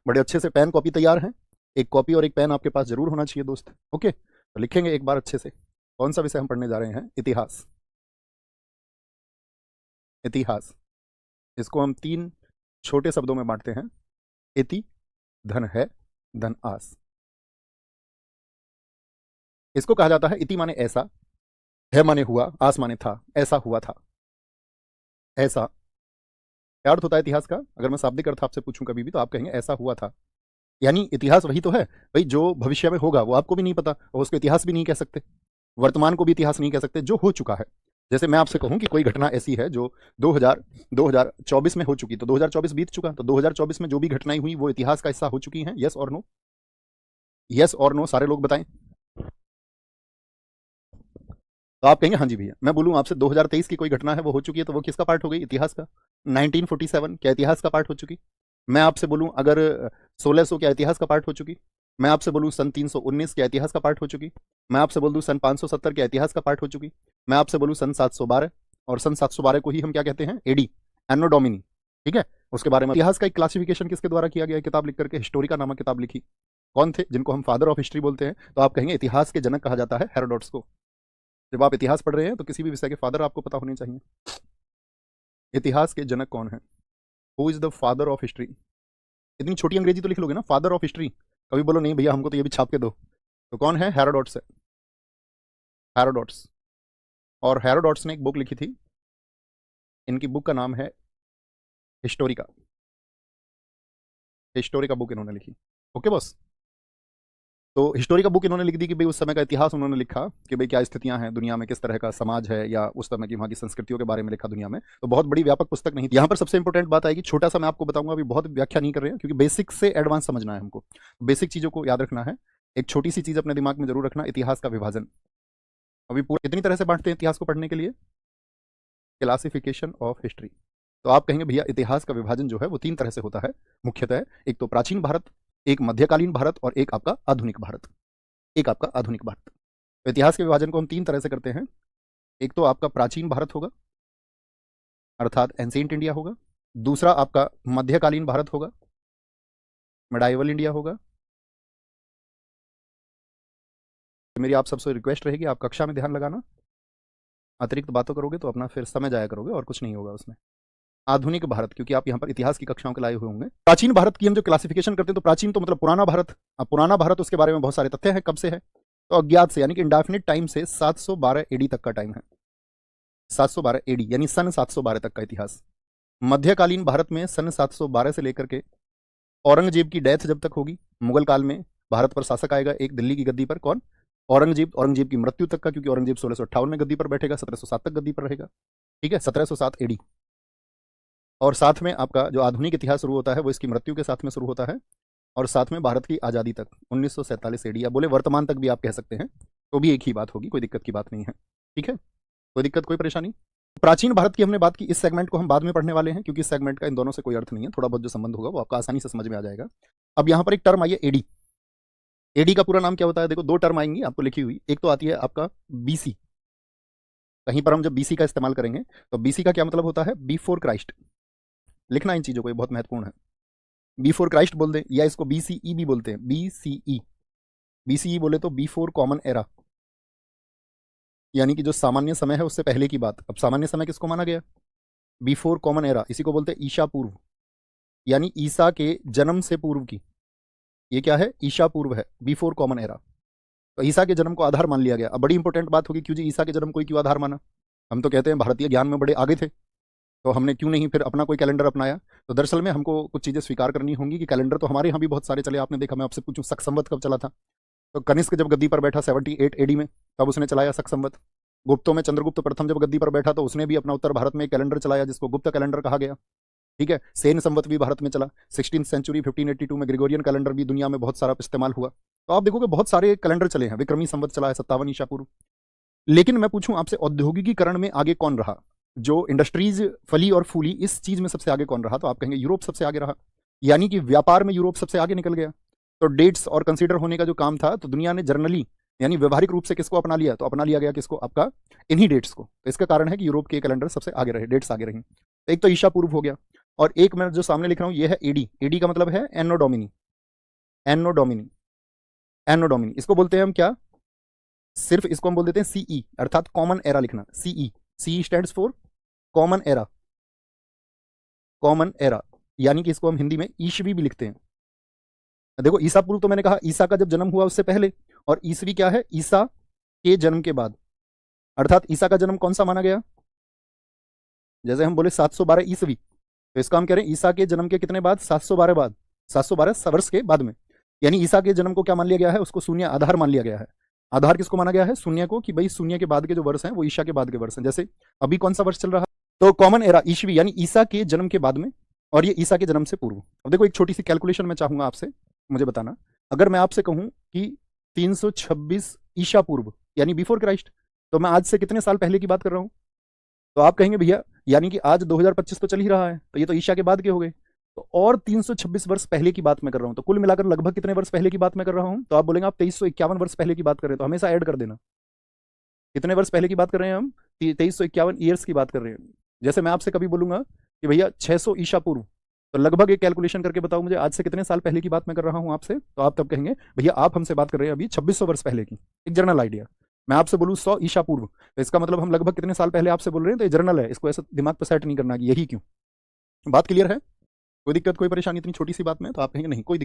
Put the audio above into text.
बड़े अच्छे से पेन कॉपी तैयार हैं? एक कॉपी और एक पेन आपके पास जरूर होना चाहिए दोस्त। ओके, तो लिखेंगे एक बार अच्छे से। कौन सा विषय हम पढ़ने जा रहे हैं? इतिहास। इतिहास, इसको हम 3 छोटे शब्दों में बांटते हैं। इति धन है, धन आस। इसको कहा जाता है इति माने ऐसा, है माने हुआ, आस माने था, ऐसा हुआ था। ऐसा क्या अर्थ होता है इतिहास का? अगर मैं शाब्दिक अर्थ आपसे पूछूं कभी भी तो आप कहेंगे ऐसा हुआ था। यानी इतिहास वही तो है भाई, जो भविष्य में होगा वो आपको भी नहीं पता और उसको इतिहास भी नहीं कह सकते। वर्तमान को भी इतिहास नहीं कह सकते, जो हो चुका है। जैसे मैं आपसे कहूं कि कोई घटना ऐसी है जो 2024 में हो चुकी, तो 2024 बीत चुका, तो 2024 में जो भी घटनाएं हुई वो इतिहास का हिस्सा हो चुकी हैं। यस और नो? यस और नो सारे लोग बताएं। तो आप कहेंगे हाँ जी भैया। मैं बोलूं आपसे 2023 की कोई घटना है वो हो चुकी है, तो वो किसका पार्ट हो गई? इतिहास का। 1947 क्या इतिहास का पार्ट हो चुकी? मैं आपसे बोलूं अगर 1600 क्या इतिहास का पार्ट हो चुकी? मैं आपसे बोलूं सन 319 क्या इतिहास का पार्ट हो चुकी? मैं आपसे बोल दूं सन 570 क्या इतिहास का पार्ट हो चुकी? मैं आपसे बोलूं सन 712, और सन 712 को ही हम क्या कहते हैं? एडी, एनो डोमिनी। ठीक है, उसके बारे में इतिहास का एक क्लासिफिकेशन किसके द्वारा किया गया? किताब लिख करके हिस्टोरिका नामक किताब लिखी। कौन थे? जिनको हम फादर ऑफ हिस्ट्री बोलते हैं। तो आप कहेंगे इतिहास के जनक कहा जाता है हेरोडोट्स को। जब आप इतिहास पढ़ रहे हैं तो किसी भी विषय के फादर आपको पता होने चाहिए। इतिहास के जनक कौन है? Who is the father of history? इतनी छोटी अंग्रेजी तो लिख लोगे ना, फादर ऑफ हिस्ट्री। कभी बोलो नहीं भैया हमको तो ये भी छाप के दो। तो कौन है? हेरोडोट्स है। हेरोडोट्स। और हेरोडोट्स ने एक बुक लिखी थी, इनकी बुक का नाम है हिस्टोरिका। हिस्टोरिका बुक इन्होंने लिखी। Okay boss. तो हिस्टोरिका बुक इन्होंने लिख दी कि भाई उस समय का इतिहास उन्होंने लिखा कि भाई क्या स्थितियां हैं दुनिया में, किस तरह का समाज है, या उस समय की वहाँ की संस्कृतियों के बारे में लिखा दुनिया में। तो बहुत बड़ी व्यापक पुस्तक नहीं थी। यहाँ पर सबसे इंपॉर्टेंट बात आएगी, छोटा सा मैं आपको बताऊंगा, अभी बहुत व्याख्या नहीं कर रहे हैं क्योंकि बेसिक से एडवांस समझना है हमको। बेसिक चीजों को याद रखना है। एक छोटी सी चीज अपने दिमाग में जरूर रखना, इतिहास का विभाजन। अभी पूरा इतनी तरह से बांटते हैं इतिहास को पढ़ने के लिए। Classification of history. तो आप कहेंगे भैया इतिहास का विभाजन जो है वो 3 तरह से होता है मुख्यतः। एक तो प्राचीन भारत, एक मध्यकालीन भारत, और एक आपका आधुनिक भारत। एक आपका आधुनिक भारत। तो इतिहास के विभाजन को हम 3 तरह से करते हैं। एक तो आपका प्राचीन भारत होगा, अर्थात एंशिएंट इंडिया होगा। दूसरा आपका मध्यकालीन भारत होगा, मिडाइवल इंडिया होगा। तो मेरी आप सबसे रिक्वेस्ट रहेगी, आप कक्षा में ध्यान लगाना। अतिरिक्त बातों करोगे तो अपना फिर समय जाया करोगे और कुछ नहीं होगा उसमें। आधुनिक भारत, क्योंकि आप यहाँ पर इतिहास की कक्षाओं के लाए हुए होंगे। प्राचीन भारत की हम जो क्लासिफिकेशन करते हैं, तो प्राचीन तो मतलब पुराना भारत। अब पुराना भारत, उसके बारे में बहुत सारे तथ्य हैं, कब से है? तो अज्ञात से, यानी कि इंडेफिनिट टाइम से 712 एडी तक का टाइम है। 712 एडी यानी सन 712 तक का इतिहास। मध्यकालीन भारत में सन 712 से लेकर के औरंगजेब की डेथ जब तक होगी, मुगल काल में भारत पर शासक आएगा एक दिल्ली की गद्दी पर, कौन? औरंगजेब। औरंगजेब की मृत्यु तक का, क्योंकि औरंगजेब 1658 में गद्दी पर बैठेगा, 1707 तक गद्दी पर रहेगा। ठीक है, 1707 एडी। और साथ में आपका जो आधुनिक इतिहास शुरू होता है वो इसकी मृत्यु के साथ में शुरू होता है, और साथ में भारत की आज़ादी तक 1947 एडी, या बोले वर्तमान तक भी आप कह सकते हैं, तो भी एक ही बात होगी, कोई दिक्कत की बात नहीं है। ठीक है, कोई दिक्कत कोई परेशानी? प्राचीन भारत की हमने बात की। इस सेगमेंट को हम बाद में पढ़ने वाले हैं क्योंकि इस सेगमेंट का इन दोनों से कोई अर्थ नहीं है। थोड़ा बहुत जो संबंध होगा वो आपका आसानी से समझ में आ जाएगा। अब यहाँ पर एक टर्म आई है एडी। एडी का पूरा नाम क्या होता है? देखो 2 टर्म आएंगी आपको लिखी हुई। एक तो आती है आपका बीसी। कहीं पर हम जब बीसी का इस्तेमाल करेंगे तो बीसी का क्या मतलब होता है? Before Christ. लिखना इन चीजों को, ये बहुत महत्वपूर्ण है। बिफोर क्राइस्ट बोल दें, या इसको बीसीई भी बोलते हैं। बीसीई, बीसीई बोले तो बिफोर कॉमन एरा, यानी कि जो सामान्य समय है उससे पहले की बात। अब सामान्य समय किसको माना गया? Before common era. इसी को बोलते हैं ईशा पूर्व, यानी ईसा के जन्म से पूर्व की। ये क्या है? ईशा पूर्व है, बिफोर कॉमन एरा। तो ईसा के जन्म को आधार मान लिया गया। अब बड़ी इंपॉर्टेंट बात होगी, क्यों जी ईसा के जन्म को क्यों आधार माना? हम तो कहते हैं भारतीय ज्ञान में बड़े आगे थे, तो हमने क्यों नहीं फिर अपना कोई कैलेंडर अपनाया? तो दरअसल में हमको कुछ चीज़ें स्वीकार करनी होंगी कि कैलेंडर तो हमारे यहाँ भी बहुत सारे चले। आपने देखा, मैं आपसे पूछूं शक संवत कब चला था? तो कनिष्क जब गद्दी पर बैठा 78 एडी में, तब उसने चलाया शक संवत। गुप्तों में चंद्रगुप्त प्रथम जब गद्दी पर बैठा तो उसने भी अपना उत्तर भारत में एक कैलेंडर चलाया जिसको गुप्त कैलेंडर कहा गया। ठीक है, सेन संवत भी भारत में चला। 16th सेंचुरी 1582 में ग्रेगोरियन कैलेंडर भी दुनिया में बहुत सारा इस्तेमाल हुआ। तो आप देखोगे बहुत सारे कैलेंडर चले हैं। विक्रमी संवत चला है 57 ईसा पूर्व। लेकिन मैं पूछूं आपसे, औद्योगिकीकरण में आगे कौन रहा? जो इंडस्ट्रीज फली और फूली, इस चीज में सबसे आगे कौन रहा? तो आप कहेंगे यूरोप सबसे आगे रहा, यानी कि व्यापार में यूरोप सबसे आगे निकल गया। तो डेट्स और कंसीडर होने का जो काम था, तो दुनिया ने जर्नली यानी व्यवहारिक रूप से किसको अपना लिया? तो अपना लिया गया किसको? आपका इन्हीं डेट्स को। तो इसका कारण है कि यूरोप के कैलेंडर सबसे आगे रहे, डेट्स आगे रही। एक तो ईशा पूर्व हो गया। और एक मैं जो सामने लिख रहा हूं ये है एडी। एडी का मतलब है एनो डोमिनी। एनो डोमिनी, एनो डोमिनी इसको बोलते हैं हम क्या, सिर्फ इसको हम बोल देते हैं सीई, अर्थात कॉमन एरा लिखना। CE, CE stands for common era. Common era यानी कि इसको हम हिंदी में ईसवी भी लिखते हैं। देखो ईसा पूर्व तो मैंने कहा ईसा का जब जन्म हुआ उससे पहले, और ईसवी क्या है, ईसा के जन्म के बाद। अर्थात ईसा का जन्म कौन सा माना गया, जैसे हम बोले 712 ईसवी, तो इसका हम कह रहे हैं ईसा के जन्म के कितने बाद, 712 बाद, 712 वर्ष के बाद में। यानी ईसा के जन्म को क्या मान लिया गया है, उसको शून्य आधार मान लिया गया है। आधार किसको माना गया है, शून्य को, कि भाई शून्य के बाद के जो वर्ष हैं वो ईसा के बाद के वर्ष हैं। जैसे अभी कौन सा वर्ष चल रहा है, तो कॉमन एरा ईसवी यानी ईसा के जन्म के बाद में, और ये ईसा के जन्म से पूर्व। अब देखो एक छोटी सी कैलकुलेशन मैं चाहूंगा आपसे, मुझे बताना, अगर मैं आपसे कहूं कि 326 ईसा पूर्व यानी बिफोर क्राइस्ट, तो मैं आज से कितने साल पहले की बात कर रहा हूं, तो आप कहेंगे भैया यानी कि आज 2025 तो चल ही रहा है, तो ये तो ईसा के बाद के हो गए, तो और 326 वर्ष पहले की बात मैं कर रहा हूं, तो कुल मिलाकर लगभग कितने वर्ष पहले की बात मैं कर रहा हूं, तो आप बोलेंगे आप 2351 वर्ष पहले की बात कर रहे हैं, तो हमेशा ऐड कर देना, कितने वर्ष पहले की बात कर रहे हैं हम, 2351 ईयर्स की बात कर रहे हैं। जैसे मैं आपसे कभी बोलूंगा कि भैया 600 ईसा पूर्व, तो लगभग एक कैलकुलेशन करके बताओ मुझे आज से कितने साल पहले की बात मैं कर रहा हूं आपसे, तो आप तब कहेंगे भैया आप हमसे बात कर रहे हैं अभी 2600 वर्ष पहले की। एक जनरल आइडिया, मैं आपसे बोलूँ 100 ईसा पूर्व, तो इसका मतलब हम लगभग कितने साल पहले आपसे बोल रहे हैं, तो ये जर्नल है, इसको ऐसा दिमाग पर सेट नहीं करना कि यही क्यों। बात क्लियर है, कोई दिक्कत कोई परेशानी इतनी छोटी सी बात में, तो आप कहेंगे नहीं कोई दिक्कत